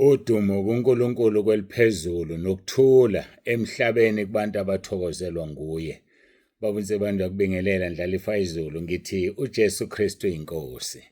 Udumo kuNkulunkulu kweliphezulu nokuthula emhlabeni kubantu abathokozelwa nguye. Babunze bantu akubingelela Ndlalifa izulu ngithi uJesu Kristu inkosi.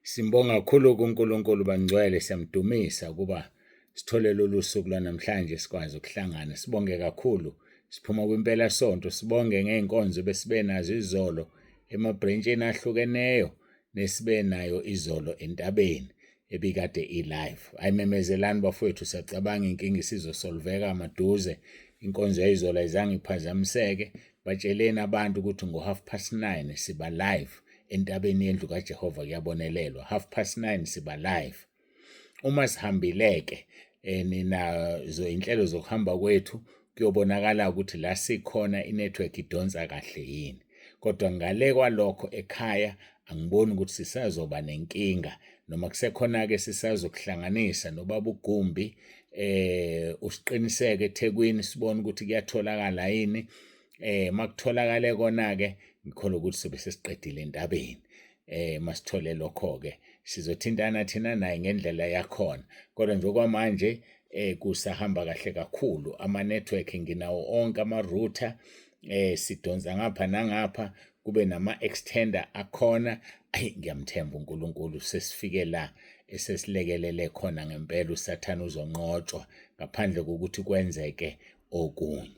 Simbonga kakhulu kuNkulunkulu bangcwele siyamdumisa kuba sithole lolu suku lanamhlanje sikwazi ukuhlangana. Sibonge kakhulu. Siphuma kwimpela sonto sibonge ngeenkonzo besibe nazo izolo emabhrentshini ahlukeneyo nesibe nayo izolo entabeni ebikade i-live. Ayimemezelani bafowethu siyacabanga inkinga isizosolveka maduze. Inkonzo yayizolo ayizange iphazamiseke. Batsheleni abantu ukuthi ngo9:30 siba live entabeni yendlu kaJehova kuyabonelelwa. 9:30 siba live. Uma sihambileke ninazo inhlelo zokuhamba kwethu kuyobonakala ukuthi la sikhona inetwork idonsa kahle yini. Kodwa ngale kwalokho ekhaya angiboni ukuthi sisazoba nenkinga noma kusekhona ke sisazokuhlanganisa nobaba uGumbi usiqiniseke eThekwini sibone ukuthi kuyatholakala yini. Makutholakale kona ke ngikholwa ukuthi sobe sesiqedile entabeni. Masithole lokho ke sizothintana thina naye ngendlela yakhona. Kodwa nje kwamanje kusahamba kahle kakhulu. Ama network nginawo onke ama router sidonsa ngapha nangapha kube nama extender akhona. Ngiyamthemba uNkulunkulu sesifike la esesilekelele khona ngempela uSathane uzonqotshwa ngaphandle kokuthi kwenzeke okunye.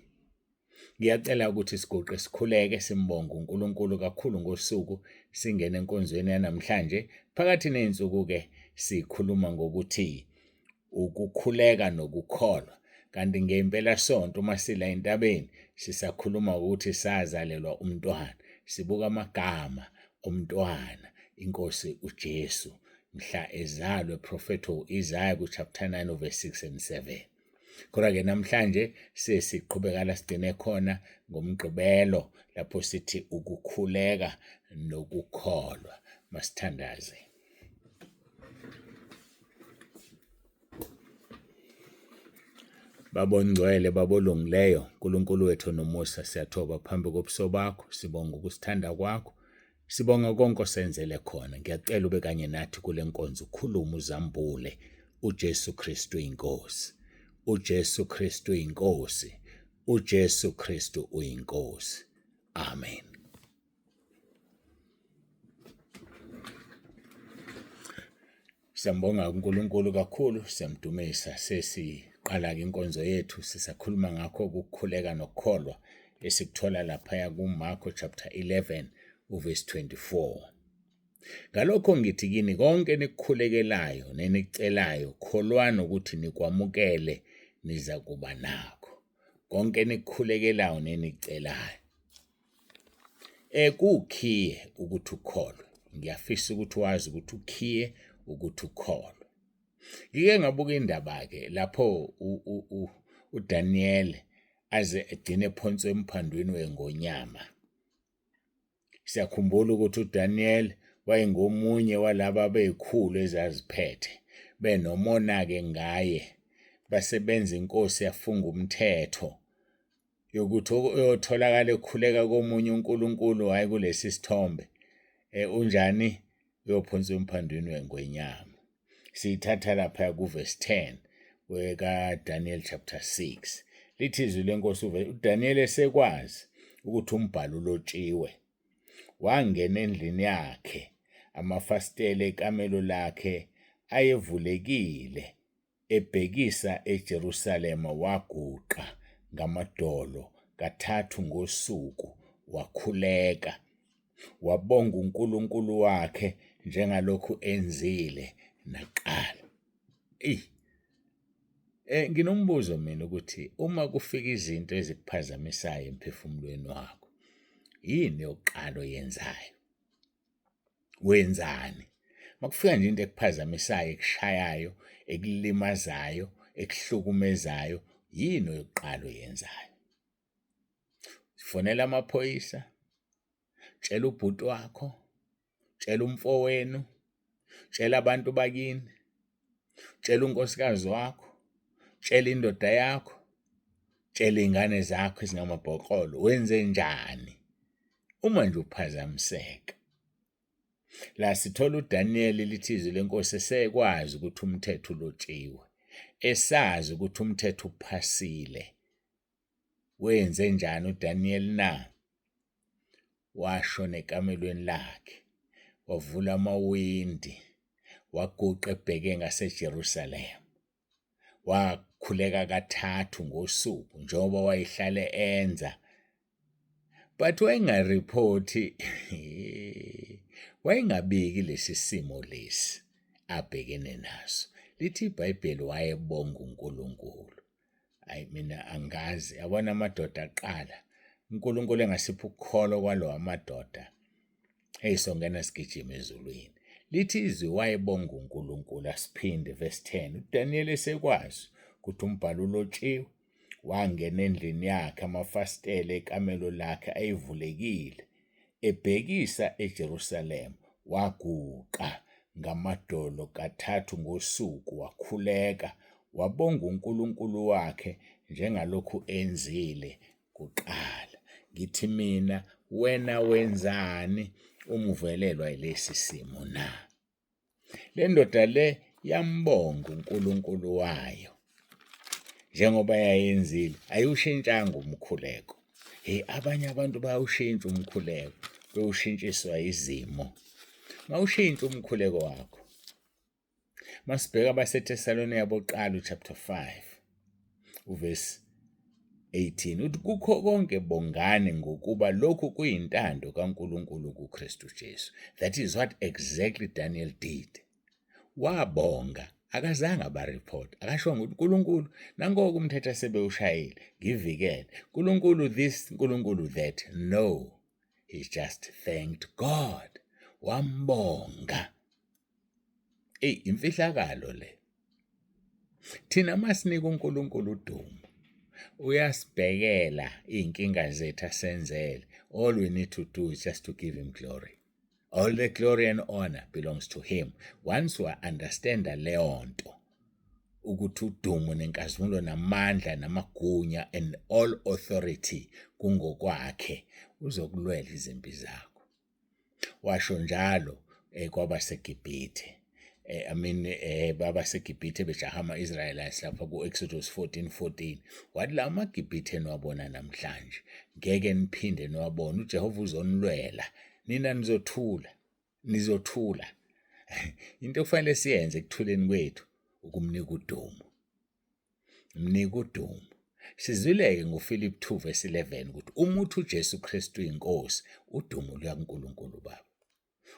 Ngiyacela ukuthi sigoqe sikhuleke simbonge uNkulunkulu kakhulu ngosuku singene enkonzweni yanamhlanje. Phakathi nezinsuku ke sikhuluma ngokuthi ukukhuleka nokukholwa. Kanti ngempela sonto masila entabeni sisakhuluma ukuthi sazalelwa umntwana. Sibuka amagama omntwana inkosi uJesu mhla ezalwe prophet Isaiah chapter 9 verse 6 and 7. Kodwa ke namhlanje sesiqhubeka la sigcine khona ngomgqibelo lapho sithi ukukhuleka nokukholwa. Masithandaze. Babongcwele babolungileyo uNkulunkulu wethu nomusa siyathoba phambi kobuso bakho sibonga ukusithanda kwakho. Sibonga konke osenzele khona. Ngiyacela ube kanye nathi kule nkonzo ukhuluma uzambule uJesu Kristu inkosi. uJesu Kristu inkosi. uJesu Kristu uyinkosi. Amen. Siyambonga uNkulunkulu kakhulu siyamdumisa sesiqala ke inkonzo yethu sisakhuluma ngakho ukukhuleka nokukholwa esikuthola lapha kuMarko chapter 11 verse 24. Ngalokho ngithi kini konke nikukhulekelayo nenicelayo kholwana ukuthi nikwamukele niza kuba nakho. Konke nikukhulekelayo nenicelayo. Kukhiye ukuthi ukholwe. Ngiyafisa ukuthi wazi ukuthi ukhiye ukuthi ukholwe. Ngike ngabuka indaba ke lapho uDaniel aze egcine ephonswe emphandweni wengonyama. Siyakhumbula ukuthi uDaniel wayengomunye walaba bezikhulu ezaziphethe benomona ke ngaye basebenza inkosi yafunga umthetho yokuthi uyotholakala ekhuleka komunye uNkulunkulu hayi kulesi sithombe unjani uyophonswa emphandweni wengonyama. Sithatha lapha kuverse 10 weka Daniel chapter 6. Lithi izwi lenkosi uDaniel esekwazi ukuthi umbhalo ulotshiwe. Wangena endlini yakhe amafastela ekamelo lakhe ayevulekile ebhekisa eJerusalema waguqa ngamadolo kathathu ngosuku wakhuleka wabonga uNkulunkulu wakhe njengalokhu enzile naqala. Nginombuzo mina ukuthi uma kufika izinto ezikuphazamisayo emphefumulweni wakho yini yokuqala oyenzayo? Wenzani? Makufika nje into ekuphazamisayo, ekushayayo, ekulimazayo, ekuhlukumezayo, yini yokuqala oyenzayo? Fonela amaphoyisa, tshela ubhuti wakho, tshela umfowenu, tshela abantu bakini, tshela unkosikazi wakho, tshela indoda yakho, tshela izingane zakho ezingamabhoqolo. Wenze njani uma nje uphazamiseka? La sithola uDaniel lithi izwi lenkosi esekwazi ukuthi umthetho ulotshiwe. esazi ukuthi umthetho uphasile. Wenze njani uDaniel na? Washona ekamelweni lakhe, wavula amawindi, waguqa ebheke ngaseJerusalem. Wakhuleka kathathu ngosuku njengoba wayehlale enza. But wayengaripoti wayengabiki lesi simo lesi abhekene naso. Lithi iBhayibheli wayebonga uNkulunkulu. Hayi mina angazi, yabona amadoda aqala uNkulunkulu engasipha ukukholo kwalo amadoda. Hey songena sigijima ezulwini. Lithi izwi wayebonga uNkulunkulu. Asiphinde verse 10. uDaniel esekwazi ukuthi umbhalo ulotshiwe, wangena endlini yakhe, amafasitela ekamelo lakhe ayivulekile, ebhekisa eJerusalem, waguqa ngamadolo kathathu ngosuku, wakhuleka, wabonga uNkulunkulu wakhe njengalokhu enzile kuqala. Ngithi mina, wena wenzani uma uvelelwa yilesi simo na? Le ndoda le yambonga uNkulunkulu wayo njengoba yayenzile, ayiwushintshanga umkhuleko. Abanye abantu bayawushintsha umkhuleko, bewushintshiswa izimo. Mawushintsha umkhuleko wakho. Masibheka abaseThesalonika bokuqala chapter 5 uverse 18 uthi kukho konke bongani ngokuba lokhu kuyintando kaNkulunkulu kuKristu Jesu. That is what exactly Daniel did. Wabonga, akazange abareport, akashonga ukuthi uNkulunkulu nangoku umthetho sebewushayile, ngivikele. uNkulunkulu this, uNkulunkulu that. No, he just thanked God. Wambonga. Imfihlakalo le. Thina masinika uNkulunkulu udumo, uyasibhekela inkinga zethu asenzele. All we need to do is just to give him glory. All the glory and honor belongs to him. Once we understand leyo nto, ukuthi udumo nenkazimulo namandla namagunya and all authority kungokwakhe, uzokulwela izimpi zakho. Washo njalo kwabaseGibhithe. babaseGibhithe bejaha ama-Israelites lapha ku-Exodus 14:14. Wathi la amaGibhithe niwabona namhlanje, ngeke niphinde niwabona. uJehova uzonilwela, nina nizothula. Into okufanele siyenze ekuthuleni kwethu ukumnika udumo. Mnika udumo. Sizwileke ngoFilip 2:11 ukuthi uma uthi uJesu Kristu inkosi, udumo luya kuNkulunkulu Baba.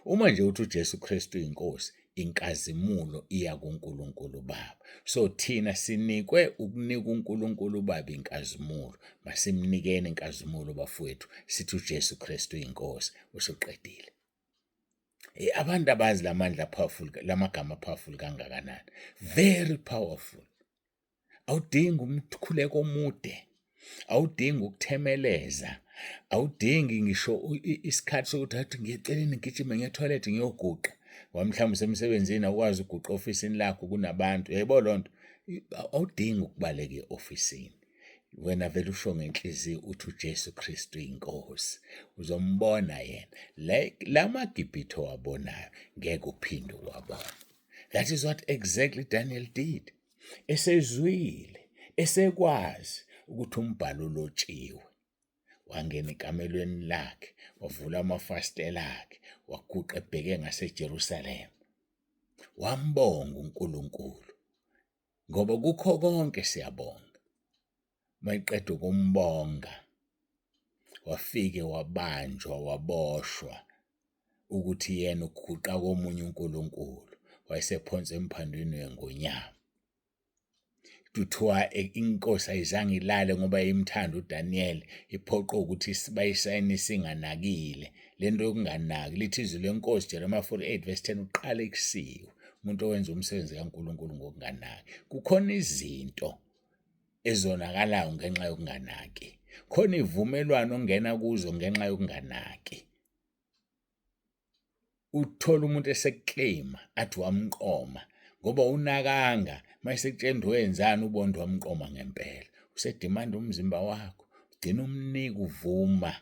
Uma nje uthi uJesu Kristu inkosi, inkazimulo iya kuNkulunkulu Baba. So thina sinikwe ukunika uNkulunkulu Baba inkazimulo. Masimnikeni inkazimulo bafowethu, sithi uJesu Kristu inkosi, usuqedile. Abantu abazi lamandla powerful, lamagama powerful kangakanani. Very powerful. Awudingi umkhuleko omude, awudingi ukuthemeleza, awudingi ngisho isikhathi sokuthi athi ngiyeceleni ngigijime nge-toilet ngiyoguqa. Mhlawumbe semsebenzini akwazi uguqa ofisini lakho kunabantu. Yebo lonto, awudingi ukubaleka e-ofisini. Wena vele usho ngenhliziyo uthi uJesu Kristu inkosi, uzombona yena. LamaGibhithe wabonayo ngeke uphinde wabona. That is what exactly Daniel did. Esezwile, esekwazi ukuthi umbhalo ulotshiwe, wangena ekamelweni lakhe, wavula amafasitela akhe, waguqa ebheke ngaseJerusalem, wambonga uNkulunkulu, ngoba kukho konke siyabonga. Mayiqeda ukumbonga, wafike wabanjwa, waboshwa ukuthi yena ukuguqa komunye uNkulunkulu, wayesephonse emphandweni wengonyama. Kuthiwa inkosi ayizange ilale ngoba imthanda uDaniel, iphoqa ukuthi bayisayinise inganakile. Lento yokunganaki lithi izwi lenkosi Jeremiah 48:10 uqala ekusiwe. Umuntu owenza umsebenzi kaNkulunkulu ngokunganaki. Kukhona izinto ezonakalayo ngenxa yokunganaki. Khona ivumelwano ongena kuzo ngenxa yokunganaki. Uthola umuntu eseclaima athi wamqoma ngoba unakanga, mayisekutshela wenzani ubondo wamqoma ngempela. Usedimanda umzimba wakho, ugcina umnika uvuma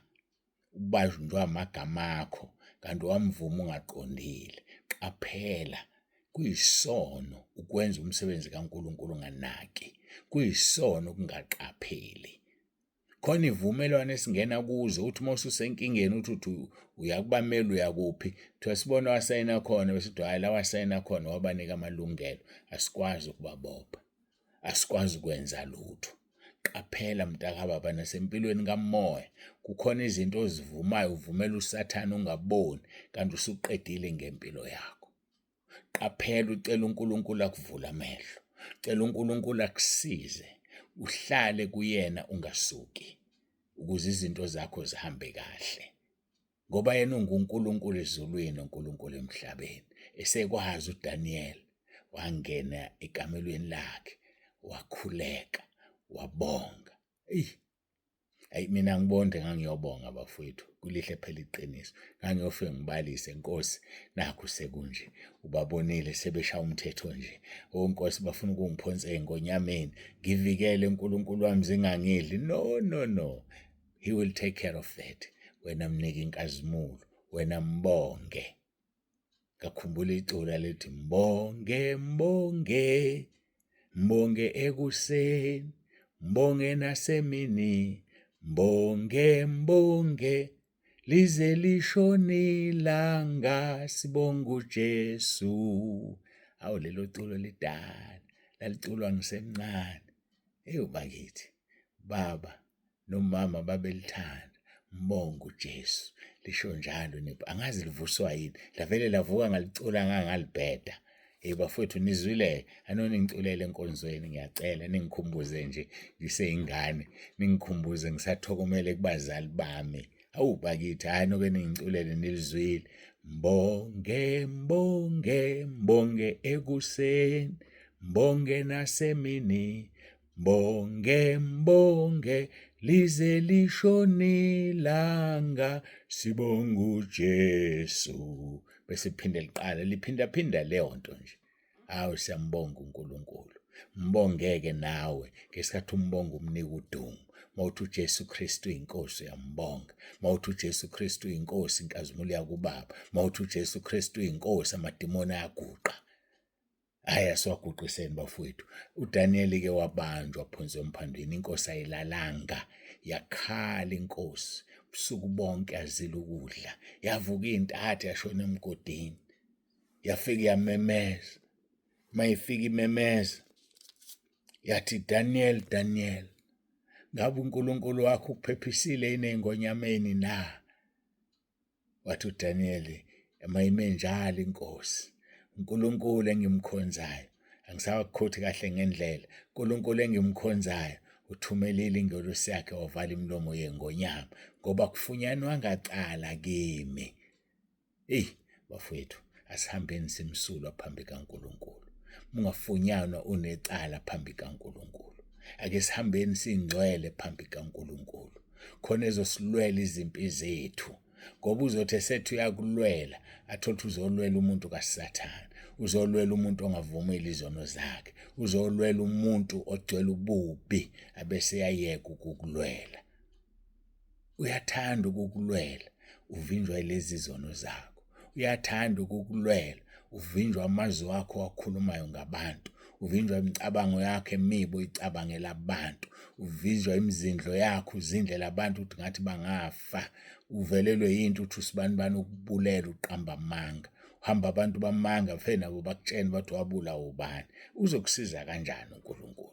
ubanjwa amagama akho, kanti wamvuma ungaqondile. Qaphela, kuyisono ukwenza umsebenzi kaNkulunkulu unganaki, kuyisono ukungaqapheli. Khona ivumelwano esingena kuzo uthi uma ususenkingeni uthi uyakubamela uyakuphi, kuthiwa sibona wasayina khona bese uthi hayi la wasayina khona wabanika amalungelo, asikwazi ukubabopha, asikwazi ukwenza lutho. Qaphela mntakababa, nasempilweni kamoya kukhona izinto ozivumayo, uvumela usathane ungaboni kanti usuqedile ngempilo yakho. Qaphela, ucela uNkulunkulu akuvule amehlo, ucela uNkulunkulu akusize, uhlale kuyena ungasuki ukuze izinto zakho zihambe kahle, ngoba yena unguNkulunkulu ezulwini, uNkulunkulu emhlabeni. Esekwazi uDaniel wangena ekamelweni lakhe, wakhuleka, wabonga. Ayi mina ngibonde ngangiyobonga bafowethu, kulihle phela iqiniso. Ngangiyofike ngibalise, Nkosi nakho sekunje, ubabonile sebeshaya umthetho nje. Nkosi bafuna ukungiphonsa ey'nkonyameni, ngivikele uNkulunkulu wami zingangidli. No. He will take care of that. Wena mnika inkazimulo, wena mbonge. Ngakhumbula icula lithi mbonge, mbonge, mbonge ekuseni, mbonge nasemini, mbonge, mbonge, lize lishone ilanga, sibonga uJesu. Awu lelo culo lidala, laliculwa ngisemncane. Bakithi, baba nomama babelithanda, mbonga uJesu. Lisho njalo angazi livuswa yini, lavele lavuka ngalicula ngangalibheda. Bafowethu nizwile, anone ngiculele enkonzweni, ngiyacela ningikhumbuze nje ngiseyingane, ningikhumbuze ngisathokomele kubazali bami. Awu bakithi, hayi noke ningiculele nilizwile. Mbonge, mbonge, mbonge ekuseni, mbonge nasemini, mbonge, mbonge, lize lishone ilanga, sibonga uJesu. Bese liphinde liqala, liphindaphinda leyo nto nje. Hawu siyambonga uNkulunkulu. Mbongeke nawe ngesikhathi umbonga umnika udumo. Mawuthi uJesu Kristu inkosi, uyambonga. Mawuthi uJesu Kristu inkosi, inkazimulo yakubaba. Mawuthi uJesu Kristu inkosi, amadimoni ayaguqa. Hhayi asiwaguqiseni bafowethu. uDaniel-ke wabanjwa waphonswa emphondweni, inkosi ayilalanga, yakhala inkosi ubusuku bonke yazila ukudla, yavuka iy'ntatha yashona emgodini, yafika yamemeza. Mayifika imemeza yathi, Daniel, Daniel, ngabe uNkulunkulu wakho ukuphephisile yini ey'nkonyameni na? Wathi uDaniel, mayime njalo inkosi, uNkulunkulu engimkhonzayo angisawakhothi kahle ngendlela, uNkulunkulu engimkhonzayo uthumelile ingelosi yakhe wavala imilomo yengonyama, ngoba kufunyanwanga cala kimi. Bafowethu, asihambeni simsulwa phambi kaNkulunkulu. Ungafunyanwa unecala phambi kaNkulunkulu. Ake sihambeni singcwele phambi kaNkulunkulu, khona ezosilwela izimpi zethu, ngoba uzothi esethi uyakulwela athothi uzolwela umuntu kaSathane, uzolwela umuntu ongavumeli izono zakhe, uzolwela umuntu ogcwele ububi abese yayeka ukukulwela. Uyathanda ukukulwela, uvinjwa yilezi zono zakho. Uyathanda ukukulwela, uvinjwa amazwi wakho wakhulumayo ngabantu, uvinjwa imicabango yakho emibi uyicabangela abantu, uvinjwa imizindlo yakho uzindlela abantu ukuthi ngathi bangafa, uvelelwe yinto uthi usibani ukubulela uqamba amanga, uhamba abantu bamanga fe nabo bakutshena bathi wabulawa ubani. Uzokusiza kanjani uNkulunkulu?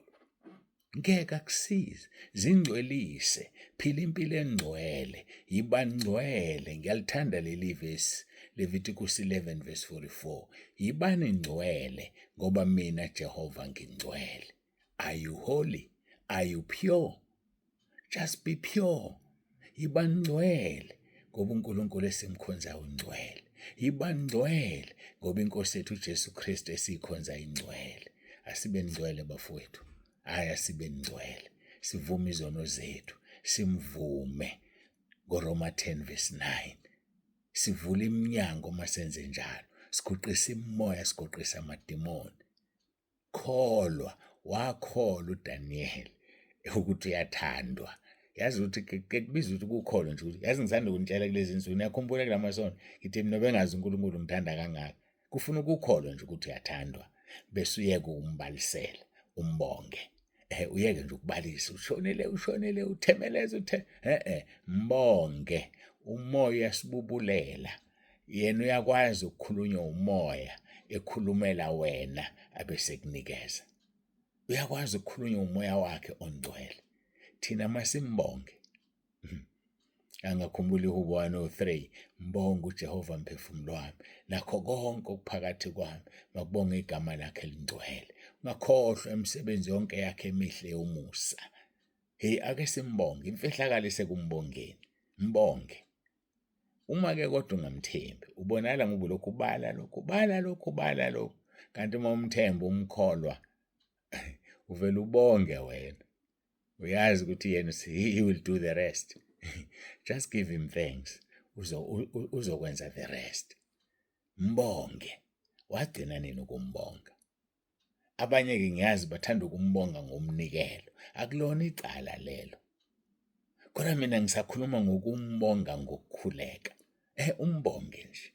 Ngeke akusize. Zingcwelise, phila impilo engcwele, yiba ngcwele. Ngiyalithanda leli vesi Leviticus 11:44. Yibani ngcwele ngoba mina Jehova ngingcwele. Are you holy? Are you pure? Just be pure. Yiba ngcwele ngoba uNkulunkulu esimkhonzayo ungcwele. Yiba ngcwele ngoba inkosi yethu uJesu Kristu esikhonza ingcwele. Asibe ngcwele bafowethu. Hhayi asibe ngcwele. Sivume izono zethu, simvume ngoRoma 10:9. Sivula iminyango masenze njalo, sigoqisa imimoya, sigoqisa amadimoni. Kholwa, wakholwa uDaniel ukuthi uyathandwa. Yazi ukuthi kubiza ukuthi kukholwa nje ukuthi yazi ngisanda ukunitshela kulezi nsuku, niyakhumbula kulamasonto ngithi mina bengazi uNkulunkulu ngithanda kangaka. kufuna ukukholwa nje ukuthi uyathandwa bese uyeke ukumbalisela umbonge. Uyeke nje ukubalisa ushonele uthemeleza mbonge. Umoya uyasibubulela, yena uyakwazi ukukhulunywa umoya ekhulumela wena abese kunikeza. Uyakwazi ukukhulunywa umoya wakhe ongcwele. Thina masimbonge. Angakhumbula iHubo 103, mbonga uJehova mphefumulo wami nakho konke okuphakathi kwami, makubonga igama lakhe elingcwele. Ungakhohlwa imisebenzi yonke yakhe emihle yomusa. Ake simbonge, imfihlakalo isekumbongeni. Mbonge. Uma-ke kodwa ungamthembi, ubonakala ngoba lokhu ubala lokhu. Kanti uma umthemba umkholwa, uvela ubonge wena. Uyazi ukuthi yena he will do the rest. Just give him thanks. Uzokwenza the rest. Mbonge. Wagcina nini ukumbonga? Abanye-ke ngiyazi bathanda ukumbonga ngomnikelo. Akulona icala lelo. Kodwa mina ngisakhuluma ngokumbonga ngokukhuleka. Umbonge nje.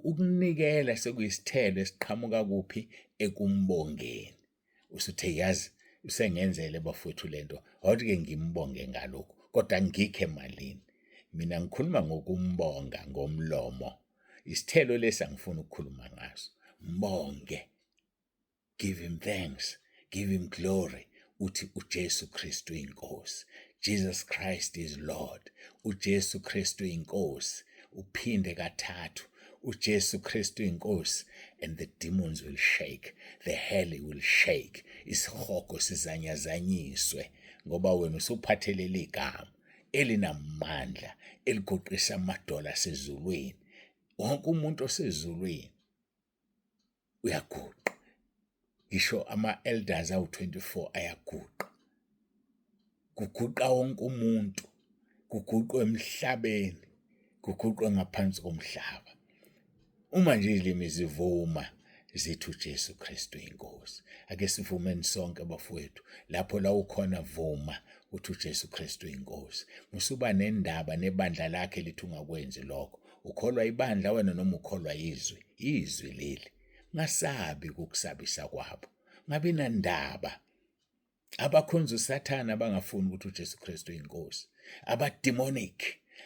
Ukunikela sekuyisithelo esiqhamuka kuphi? Ekumbongeni. Usuthe yazi usengenzele bafowethu lento, awuthi-ke ngimbonge ngalokhu, kodwa ngikho emalini. Mina ngikhuluma ngokumbonga ngomlomo. Isithelo lesi angifuni ukukhuluma ngaso. Mbonge. Give him thanks. Give him glory. Uthi uJesu Kristu inkosi. Jesus Christ is Lord. uJesu Kristu inkosi. Uphinde kathathu. uJesu Kristu inkosi. And the demons will shake. The hell will shake. Isihogo sizanyazanyiswe. Ngoba wena usuphathelele igama elinamandla eliguqisa amadola asezulwini. Wonke umuntu osezulwini uyaguqa. Ngisho ama-elders awu-24 ayaguqa. Kuguqa wonke umuntu. Kuguqwe emhlabeni. Kuguqwe ngaphansi komhlaba. Uma nje izilimi zivuma zithi uJesu Kristu inkosi. Ake sivumeni sonke bafowethu. Lapho la ukhona vuma uthi uJesu Kristu inkosi. Musuba nendaba nebandla lakhe lithi ungakwenzi lokho. Ukholwa ibandla wena noma ukholwa izwi. Izwi leli. Ngasabi ukukusabisa kwabo. Ngabe nandaba. Abakhonza uSathane abangafuni ukuthi uJesu Kristu inkosi. Abademonic.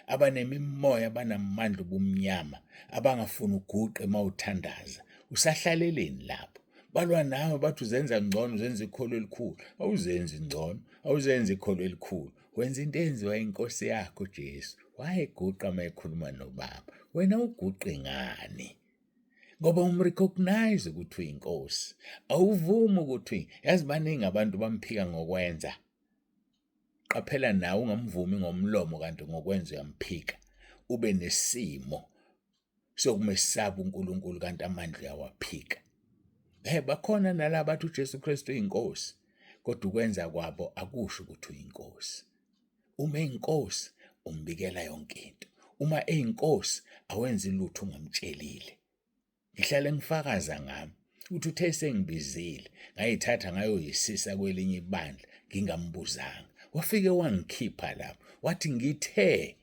Abanemimoya banamandla obumnyama. Abangafuni uguqe mawuthandaza. Usahlaleleni lapho. Balwa nawe bathi uzenza ngcono, uzenza ikholo elikhulu. Awuzenzi ngcono, awuzenza ikholo elikhulu. Wenza into enziwa inkosi yakho Jesu. Wayeguqa mayekhuluma noBaba. Wena uguqe ngani? Ngoba umrecognize ukuthi uyinkosi. Awuvumi ukuthi yazi baningi abantu bamphika ngokwenza. Qaphela nawe ungamvumi ngomlomo kanti ngokwenza uyamphika. Ube nesimo sokumesaba uNkulunkulu kanti amandla uyawaphika. Bakhona nalabo bathi uJesu Kristu uyinkosi, kodwa ukwenza kwabo akusho ukuthi uyinkosi. Uma eyinkosi umbikela yonke into. Uma eyinkosi awenzi lutho ungamtshelile. Ngihlale ngifakaza ngami ukuthi uthe sengibizile ngayithatha ngayoyisisa kwelinye ibandla ngingambuzanga. Wafike wangikhipha lapho. Wathi ngithe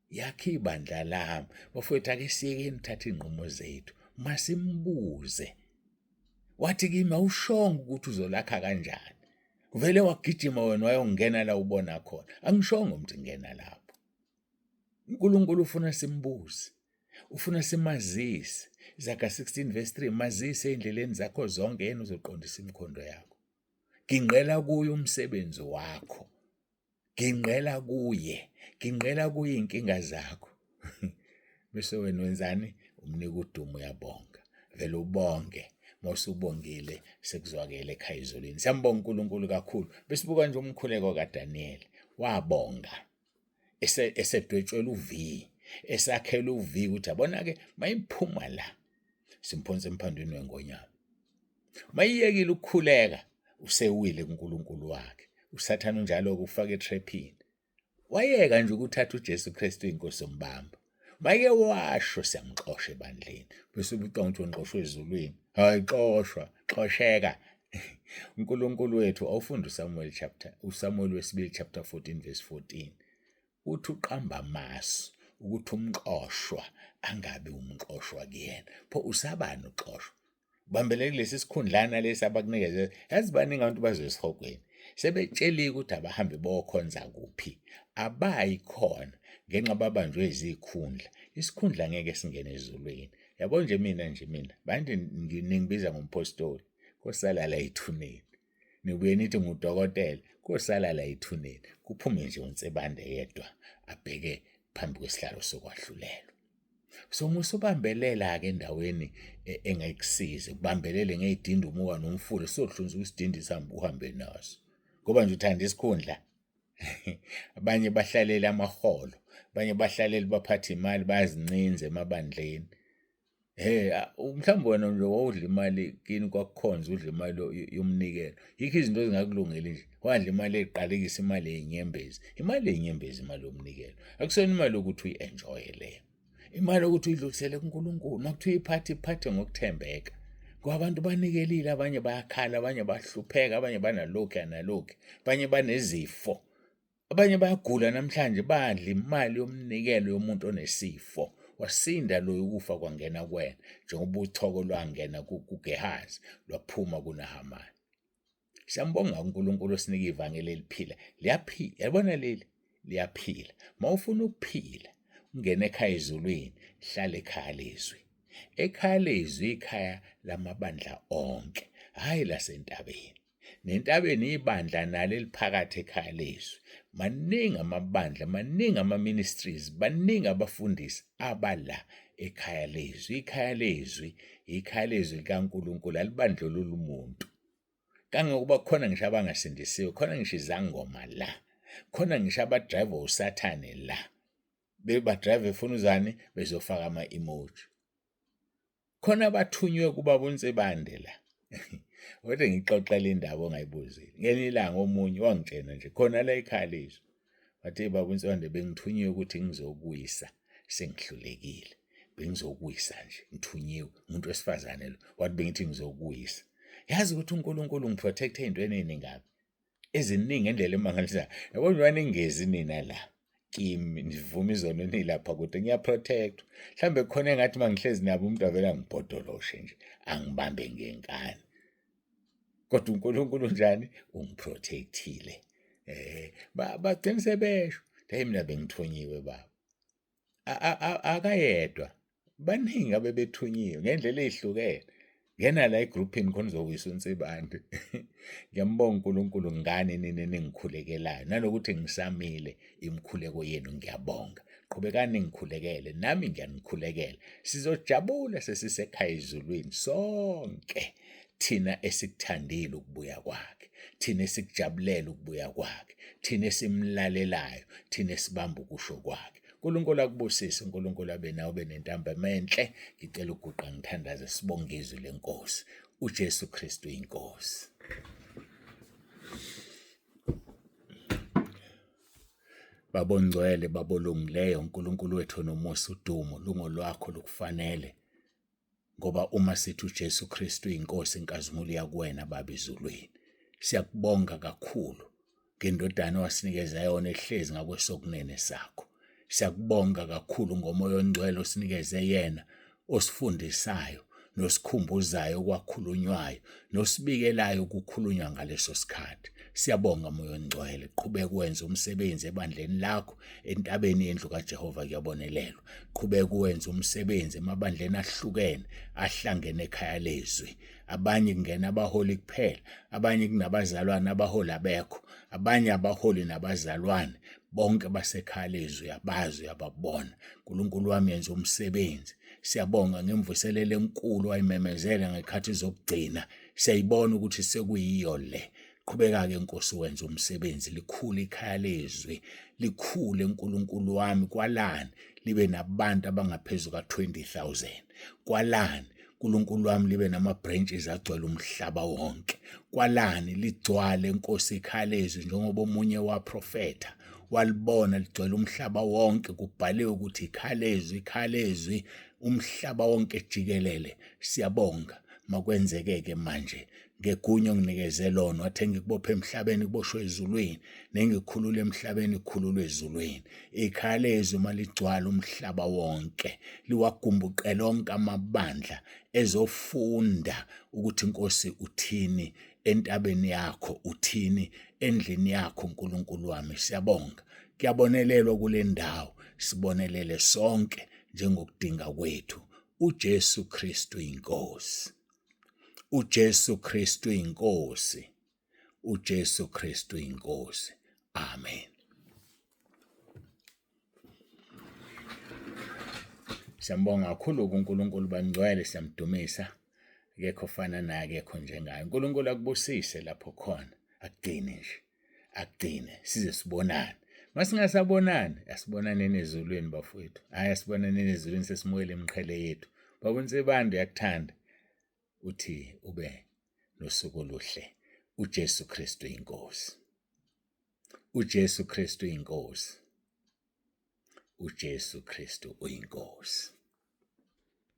yakhe ibandla lami. Bafowethu ake siyekeni thatha inqumo zethu. Masimbuze. Wathi kimi awushongo ukuthi uzolakha kanjani. Uvele wagijima wena wayongena la ubona khona. Angishongo ukuthi ngena lapho. uNkulunkulu ufuna simbuze. Ufuna simazise. Izaga 16:3 mazise endleleni zakho zonke yena uzoqondisa imikhondo yakho. Ginqela kuye umsebenzi wakho. Ginqela kuye inkinga zakho. Bese wena wenzani? Umnika udumo uyabonga. Vele ubonge. Mosubongile sekuzwakele ekhaya izolweni. Siyambonga uNkulunkulu kakhulu. Besibuka nje umkhuleko kaDaniel. Wabonga. Esedwetshwela uvi. Esakhela uvi ukuthi abona-ke mayiphuma la. Simphonse emphandweni wengonyama. Mayiyekile ukukhuleka. Usewile kuNkulunkulu wakhe. uSathane njalo ukufaka etrapini. Wayeka nje ukuthatha uJesu Kristu inkosi yombamba. Mayike washo siyamxosha ebandleni. Bese ubicanga ukuthi unxoshwe ezulwini. Hayi xosheka. uNkulunkulu wethu awufunda uSamuel wesibili chapter 14 verse 14. Uthi uqamba amasu ukuthi umqoshwa angabe umqoshwa kuyena. Pho usabani uxoshwa? Bambele kulesi sikhundlana lesi abakunikeze. Yazi baningi abantu bazosihogweni. Sebetsheliwe ukuthi abahambe bokhonza kuphi. Abayi khona ngenxa babanjwe izikhundla. Isikhundla ngeke singene ezulwini. Yabo nje mina manje ningibiza ngompostoli kosala la ethuneni. Nibuye nithi ngudokotela kosala la ethuneni. Kuphume nje uNtsebande yedwa abheke phambi kwesihlalo sokwahlulelwa. So musubambelela ke endaweni engekusize ubambelele ngezidindi umuka nomfula sohlunza isidindi sihamba uhambe naso ngoba nje uthanda isikhundla. Abanye bahlalela amaholo, abanye bahlalela baphatha imali bayazincinza emabandleni. Mhlawumbe wena nje wawudla imali kini kwakukhonza udla imali yomnikelo. Yikho izinto ezingakulungeli nje. Wadla imali eqalekisa imali yenyembezi. Imali yenyembezi imali yomnikelo. Akusona imali ukuthi uyi-enjoy leyo. Imali ukuthi uyidlulisele kuNkulunkulu. Makuthiwa iphathe ngokuthembeka. Ngoba abantu banikelile, abanye bayakhala, abanye bahlupheka, abanye banalokhu analokhu, abanye banezifo. Abanye bayagula namhlanje badla imali yomnikelo yomuntu onesifo. Wasinda lo ukufa kwangena kuwena njengoba uthoko lwangena kuGehazi lwaphuma kuNahamani. Siyambonga uNkulunkulu osinika ivangeli eliphila. Liyaphila. Yabona leli liyaphila. Mawufuna ukuphila ungene ekhaya ezulwini, hlala ekhaya lezwi. Ekhaya lezwi ikhaya lamabandla onke, hayi lasentabeni. Nentabeni ibandla nalo eliphakathi ekhaya lezwi. Maningi amabandla, maningi ama-ministries, baningi abafundisi abala ekhaya lezwi. Ikhaya lezwi likaNkulunkulu alibandlulula umuntu. Kangokuba khona ngisho abangasindisiwe, khona ngisho izangoma la, khona ngisho abadrayiva usathane la. Bebadrayiva efuna uzani bezofaka ama-emoji. Khona abathunywe kubaba uNtsebande la. Kodwa ngixoxela indaba ongayibuzile. Ngelinye ilanga omunye wangitshena nje khona la ekhaya lezwi. Wathi baba uNtsebande bengithunyiwe ukuthi ngizokuyisa sengihlulekile. Bengizokuyisa nje ngithunyiwe umuntu wesifazane lo. Wathi bengithi ngizokuyisa. Yazi ukuthi uNkulunkulu ngiprotect ezintweni eziningi eziningi ngendlela emangalisayo. Yabo nje waningezi nina la. Kimi nivuma izono nilapha kude ngiyaprotect. Mhlambe khona engathi mangihlezi nabo umuntu avela ngibhodoloshe nje angibambe ngenkani. Kodwa uNkulunkulu njani ungiprotectile. Baqinise besho. Hey mina bengithunyiwe baba. Akayedwa. Baningi abebethunyiwe ngendlela ezihlukene. Ngena la egroupini khona uzowisa uNtsebande. Ngiyambonga uNkulunkulu ngani nini ningikhulekelayo nanokuthi ngisamile imikhuleko yenu ngiyabonga. Qhubekani ngikhulekele nami ngiyanikhulekela. Sizojabula sesisekhaya ezulwini sonke. Thina esikuthandile ukubuya kwakhe, thina esikujabulela ukubuya kwakhe, thina esimlalelayo, thina esibamba ukusho kwakhe. uNkulunkulu akubusise, uNkulunkulu abe nawe benentambama enhle. Ngicela ukuguqa ngithandaze sibonge izwi lenkosi. uJesu Kristu inkosi. Babongcwele babolungileyo, uNkulunkulu wethu nomusa udumo lungolwakho lukufanele. Ngoba uma sithi uJesu Kristu inkosi inkazimulo yakuwena baba ezulwini. Siyakubonga kakhulu ngendodana owasinikeza yona ehlezi ngakwesokunene sakho. Siyakubonga kakhulu ngomoya ongcwele osinikeze yena osifundisayo nosikhumbuzayo okwakhulunywayo nosibikelayo ukukhulunywa ngaleso sikhathi. Siyabonga moya ongcwele, qhubeka wenza umsebenzi ebandleni lakho entabeni yendlu kaJehova kuyabonelelwa. Qhubeka wenza umsebenzi emabandleni ahlukene ahlangene ekhaya lezwi. Abanye kungena abaholi kuphela, abanye kunabazalwane abaholi abekho, abanye abaholi nabazalwane bonke basekhaya lezwi abazi ababona. uNkulunkulu wami yenza umsebenzi. Siyabonga ngemvuselelo enkulu ayimemezela ngekhathi zokugcina. Siyayibona ukuthi sekuyiyo le. Qhubeka ke Nkosi wenza umsebenzi, likhulu ikhaya lezwi, likhulu uNkulunkulu wami kwalani libe nabantu abangaphezulu ka-20,000. Kwalani uNkulunkulu wami libe nama-branches agcwele umhlaba wonke. Kwalani ligcwale Nkosi ikhaya lezwi njengoba omunye waprofetha walibona ligcwele umhlaba wonke, kubhaliwe ukuthi ikhaya lezwi umhlaba wonke jikelele. Siyabonga makwenzeke ke manje ngegunya onginikeze lona, wathi ngikubophe emhlabeni kuboshwe ezulwini, nengikhulule emhlabeni kukhululwe ezulwini. Ikhaya lezwi maligcwala umhlaba wonke, liwagumbuqe lonke amabandla ezofunda ukuthi Nkosi uthini entabeni yakho, uthini endlini yakho Nkulunkulu wami. Siyabonga, kuyabonelelwa kule ndawo, sibonelele sonke njengokudinga kwethu. uJesu Kristu inkosi. uJesu Kristu inkosi. uJesu Kristu inkosi. Amen. Siyambonga kakhulu uNkulunkulu bangcwele, siyamdumisa. Akekho fana naye, akekho njengaye. uNkulunkulu akubusise lapho khona, akugcine nje, akugcine size sibonane. Masingasabonani, asibonaneni ezulwini bafowethu. Hayi, asibonaneni ezulwini, sesimukele imiqhele yethu. Babonsibande uyakuthanda uthi ube nosuku oluhle. uJesu Kristu inkosi. uJesu Kristu inkosi. uJesu Kristu uyinkosi.